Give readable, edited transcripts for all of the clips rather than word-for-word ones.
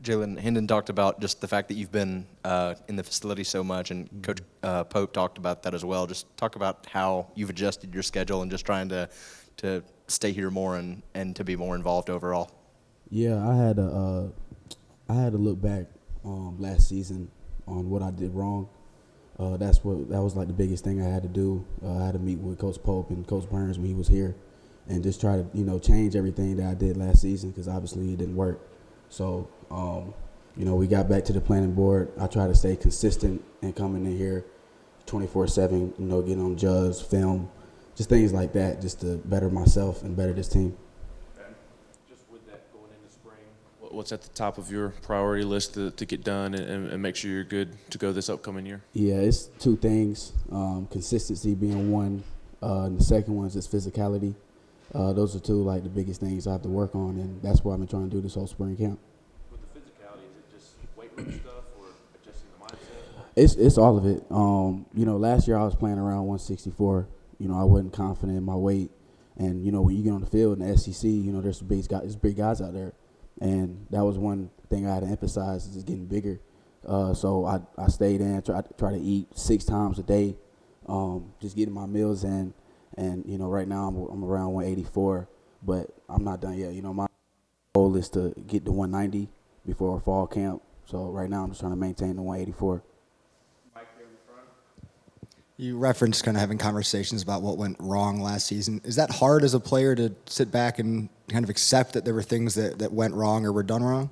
Jalin, Hendon talked about just the fact that you've been in the facility so much, and Coach Pope talked about that as well. Just talk about how you've adjusted your schedule and just trying to stay here more and to be more involved overall. Yeah, I had to look back last season on what I did wrong. That was like the biggest thing I had to do. I had to meet with Coach Pope and Coach Burns when he was here, and just try to change everything that I did last season, because obviously it didn't work. So we got back to the planning board. I try to stay consistent and coming in here 24/7. Getting on jugs, film, just things like that, just to better myself and better this team. Just with that going into spring, what's at the top of your priority list to get done and make sure you're good to go this upcoming year? Yeah, it's two things. Consistency being one, and the second one is just physicality. Those are two, like, the biggest things I have to work on, and that's what I've been trying to do this whole spring camp. With the physicality, is it just weight room stuff or adjusting the mindset? It's all of it. Last year I was playing around 164. I wasn't confident in my weight, and when you get on the field in the SEC, there's big guys out there, and that was one thing I had to emphasize, is just getting bigger. So I stayed in, try to eat 6 times a day, just getting my meals in. And, right now I'm around 184, but I'm not done yet. My goal is to get to 190 before fall camp. So right now I'm just trying to maintain the 184. Mike there in the front. You referenced kind of having conversations about what went wrong last season. Is that hard as a player to sit back and kind of accept that there were things that went wrong or were done wrong?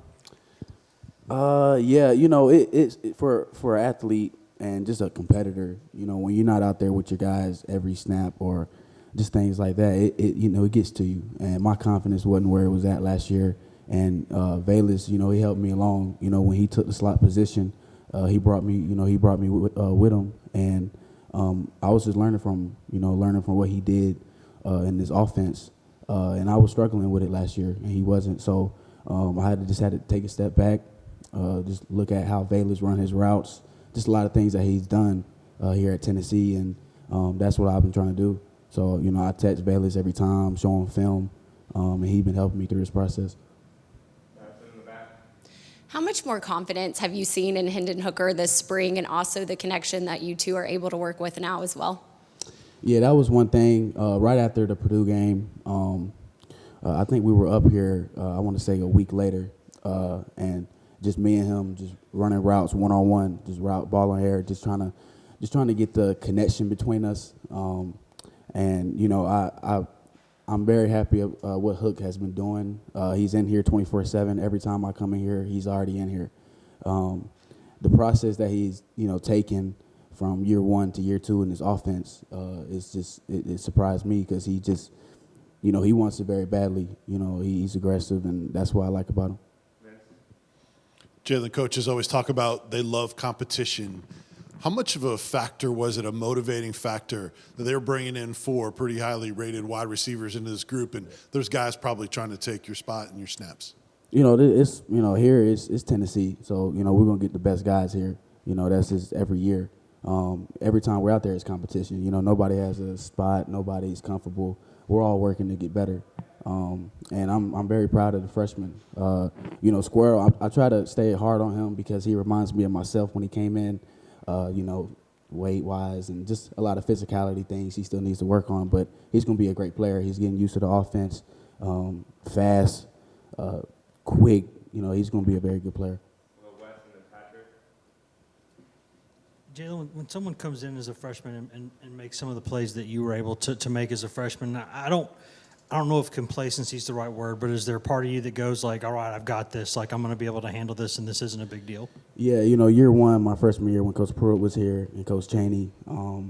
Yeah, it's for an athlete and just a competitor, when you're not out there with your guys every snap or just things like that, it gets to you. And my confidence wasn't where it was at last year. And Velas, he helped me along. When he took the slot position, he brought me with him, and I was just learning from what he did in this offense. And I was struggling with it last year, and he wasn't. So I had to take a step back, just look at how Velas run his routes. Just a lot of things that he's done here at Tennessee, and that's what I've been trying to do. So, I text Bayless every time, show him film, and he's been helping me through this process. How much more confidence have you seen in Hendon Hooker this spring, and also the connection that you two are able to work with now as well? Yeah, that was one thing. Right after the Purdue game, I think we were up here, I want to say a week later, and just me and him just running routes one-on-one, just route ball on air, just trying to get the connection between us. I'm very happy of what Hook has been doing. He's in here 24/7. Every time I come in here, he's already in here. The process that he's taken from year 1 to year 2 in his offense is just it surprised me, because he just he wants it very badly. He's aggressive, and that's what I like about him. Jalin, coaches always talk about they love competition. How much of a factor was it, a motivating factor, that they were bringing in 4 pretty highly rated wide receivers into this group, and there's guys probably trying to take your spot and your snaps? Here it's Tennessee, so we're gonna get the best guys here. That's just every year. Every time we're out there, it's competition. Nobody has a spot, nobody's comfortable. We're all working to get better. And I'm very proud of the freshman. Squirrel, I try to stay hard on him because he reminds me of myself when he came in, weight-wise, and just a lot of physicality things he still needs to work on. But he's going to be a great player. He's getting used to the offense, fast, quick. He's going to be a very good player. Jalin, when someone comes in as a freshman and makes some of the plays that you were able to make as a freshman, I don't know if complacency is the right word, but is there a part of you that goes like, all right, I've got this, like I'm going to be able to handle this, and this isn't a big deal? Yeah, year 1, my freshman year when Coach Pruitt was here and Coach Chaney, I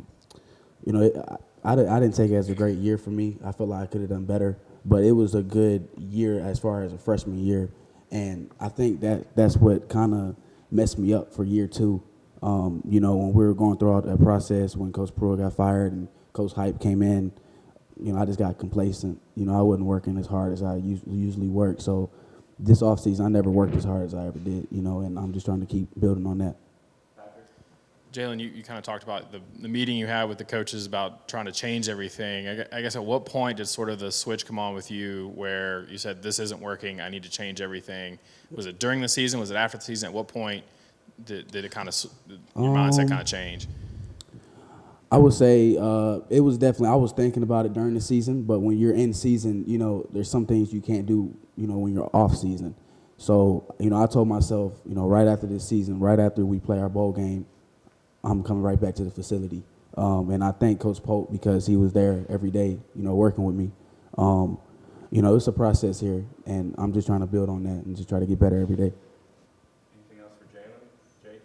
didn't take it as a great year for me. I felt like I could have done better, but it was a good year as far as a freshman year, and I think that's what kind of messed me up for year 2. When we were going through all that process, when Coach Pruitt got fired and Coach Hype came in, I just got complacent. I wasn't working as hard as I usually work. So this offseason, I never worked as hard as I ever did, and I'm just trying to keep building on that. Jalin, you kind of talked about the meeting you had with the coaches about trying to change everything. I guess at what point did sort of the switch come on with you where you said, this isn't working, I need to change everything? Was it during the season? Was it after the season? At what point did it kind of, your mindset kind of change? I would say it was definitely, I was thinking about it during the season, but when you're in season, you know, there's some things you can't do, you know, when you're off season. So, you know, I told myself, you know, right after this season, right after we play our bowl game, I'm coming right back to the facility. And I thank Coach Pope because he was there every day, you know, working with me. You know, it's a process here, and I'm just trying to build on that and just try to get better every day. Anything else for Jalin? Jake?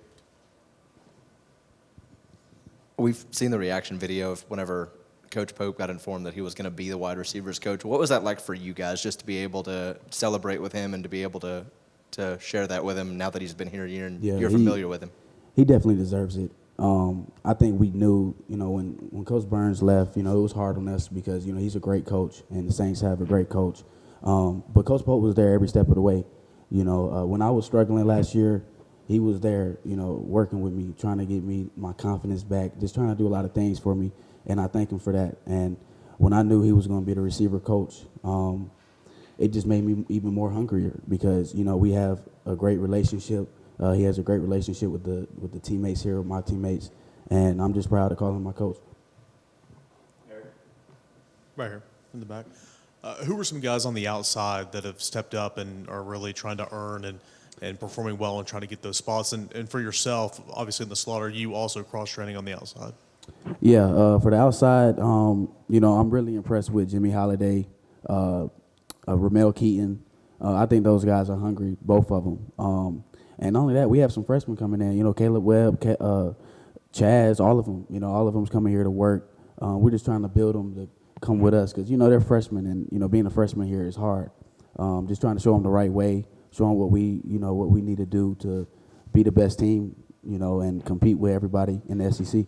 We've seen the reaction video of whenever Coach Pope got informed that he was going to be the wide receivers coach. What was that like for you guys, just to be able to celebrate with him and to be able to share that with him now that he's been here a year and you're familiar with him? He definitely deserves it. I think we knew, you know, when Coach Burns left, you know, it was hard on us because, you know, he's a great coach and the Saints have a great coach. But Coach Pope was there every step of the way. You know, when I was struggling last year, he was there, you know, working with me, trying to get me my confidence back, just trying to do a lot of things for me. And I thank him for that. And when I knew he was going to be the receiver coach, it just made me even more hungrier because, you know, we have a great relationship. He has a great relationship with the teammates here, with my teammates, and I'm just proud to call him my coach. Right here in the back. Who are some guys on the outside that have stepped up and are really trying to earn and performing well and trying to get those spots? And for yourself, obviously in the slaughter, you also cross-training on the outside. Yeah, for the outside, you know, I'm really impressed with Jimmy Holiday, Ramel Keaton. I think those guys are hungry, both of them. And not only that, we have some freshmen coming in. You know, Caleb Webb, Chaz, all of them. You know, all of them's coming here to work. We're just trying to build them to come with us because, you know, they're freshmen, and, you know, being a freshman here is hard. Just trying to show them the right way, show them what we need to do to be the best team, you know, and compete with everybody in the SEC.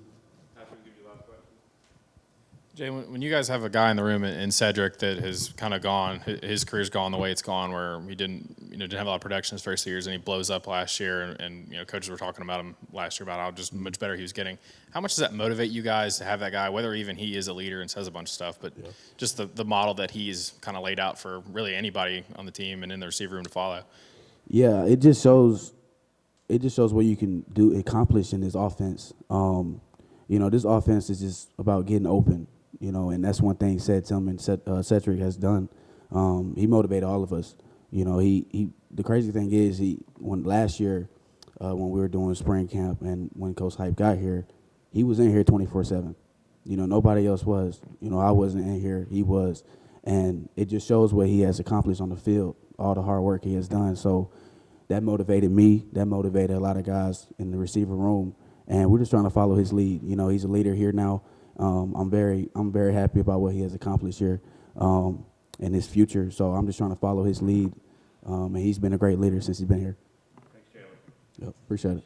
Jay, when you guys have a guy in the room in Cedric that has kind of gone, his career's gone the way it's gone, where he didn't have a lot of production his first 2 years, and he blows up last year, and you know, coaches were talking about him last year about how just much better he was getting. How much does that motivate you guys to have that guy, whether even he is a leader and says a bunch of stuff, but just the model that he's kind of laid out for really anybody on the team and in the receiver room to follow? Yeah, it just shows what you can accomplish in this offense. You know, this offense is just about getting open. You know, and that's one thing Cedric has done. He motivated all of us. You know, the crazy thing is when last year when we were doing spring camp and when Coach Hype got here, he was in here 24/7. You know, nobody else was. You know, I wasn't in here. He was. And it just shows what he has accomplished on the field, all the hard work he has done. So that motivated me. That motivated a lot of guys in the receiver room. And we're just trying to follow his lead. You know, he's a leader here now. I'm very happy about what he has accomplished here and his future. So I'm just trying to follow his lead, and he's been a great leader since he's been here. Thanks, Jalen. Yep, appreciate it.